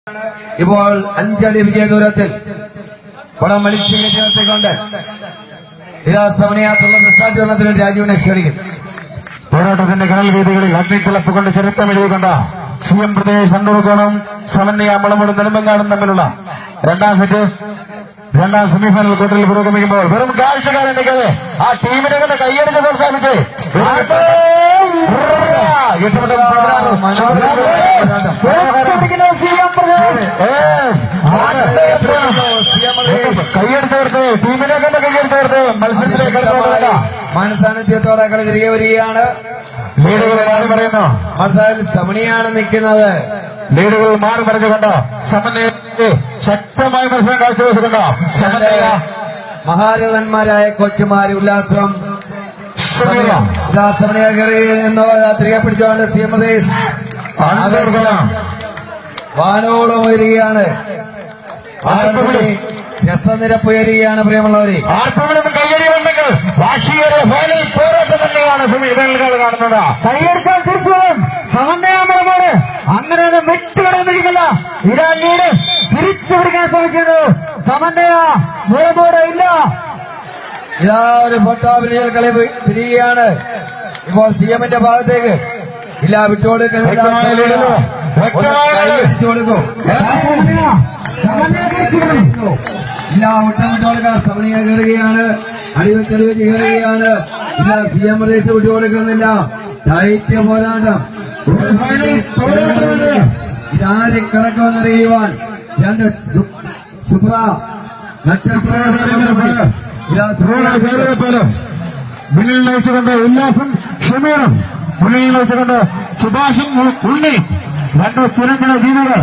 ഇപ്പോൾ 5 അടി വിജയ ദൂരത്തിൽ കുളം വലിച്ചു ചേർത്തിക്കൊണ്ട് ഇതാ സമനയാത്തുള്ള നിസ്സാരണത്തിന് രാജീവിനെ ക്ഷണിക്കുന്നു. പോരാട്ടത്തിന്റെ കടൽ വീതികളിൽ അഗ്നിത്തിളപ്പ് കൊണ്ട് ചരിത്രം എഴുതിക്കൊണ്ട് CM പ്രദേശ് അണ്ടൂർക്കോണം സമന്വയ മുളമൂടും നെടുമ്പങ്ങാടും തമ്മിലുള്ള രണ്ടാം സെമിഫൈനൽ കൂട്ടറിൽ പുരോഗമിക്കുമ്പോൾ വെറും കാഴ്ചക്കാരൻ നിൽക്കാതെ ആ ടീമിനെ കണ്ട് കൈയടിച്ച് പ്രോത്സാഹിപ്പിച്ച് കൈയെടുത്തേർത്ത് ടീമിനെ കണ്ട് കൈയെടുത്തേർത്ത് മത്സരത്തിലേക്ക് മനസാന്നിധ്യത്തോടെ കളി തിരികെ വരികയാണ്. ലീഡുകൾ മാറി പറയുന്നു. മനസ്സിൽ സമണിയാണ് നിൽക്കുന്നത്. ലീഡുകൾ മാറി പറഞ്ഞുകൊണ്ട് സമന്വയത്തെ ശക്തമായ മത്സരം കാഴ്ചവെച്ചുകൊണ്ട് സമന്വയ മഹാരഥന്മാരായ കോച്ചുമാർ ഉല്ലാസം സമനയ തിരികെ പിടിച്ചുകൊണ്ട് CM വാനോളം ഉയരുകയാണ്. രസനിരപ്പ് ഉയരുകയാണ്. പ്രിയമുള്ളവരെ, കയ്യടിയുണ്ടെങ്കിൽ വാശിയേറിയ ഫൈനൽ പോരാട്ടം തന്നെയാണ് സെമിഫൈനലുകൾ കാണുന്നത്. കൈയടിച്ചാൽ തിരിച്ചുപോകും സമന്വയമോട് അങ്ങനെ ഒന്നും വിട്ടുകിടന്നിരിക്കില്ല. ഇതാ ലീഡ് തിരിച്ചു പിടിക്കാൻ ശ്രമിക്കുന്നു. സമന്വയ മുളമോട് ഇല്ല. ഇതാ ഒരു ഫോട്ടോവിനിയൽ കളി തിരികെയാണ്. ഇപ്പോൾ CM-ന്റെ ഭാഗത്തേക്ക് ഇല്ല, വിട്ടുകൊടുക്കുന്നില്ല. ഇല്ല, വിട്ടുകൊടുക്കാൻ സമനിയ കയറുകയാണ്. അടിവെച്ചെറിവ് കയറുകയാണ്. ഇല്ല, CM പ്രദേശ് വിട്ടുകൊടുക്കുന്നില്ല. ദൈത്യ പോരാട്ടം ഇതാരെ കിടക്കുമെന്നറിയുവാൻ രണ്ട് ശുഭ്ര മുന്നിൽ നയിച്ചുകൊണ്ട് ഉല്ലാസം ഷമീറും മുന്നിൽ നയിച്ചുകൊണ്ട് സുഭാഷും ഉണ്ണി രണ്ട് ചിരന്തന ജീവികൾ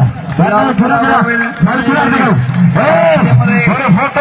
മത്സരാർത്ഥികൾ ഒരു ഫോട്ടോ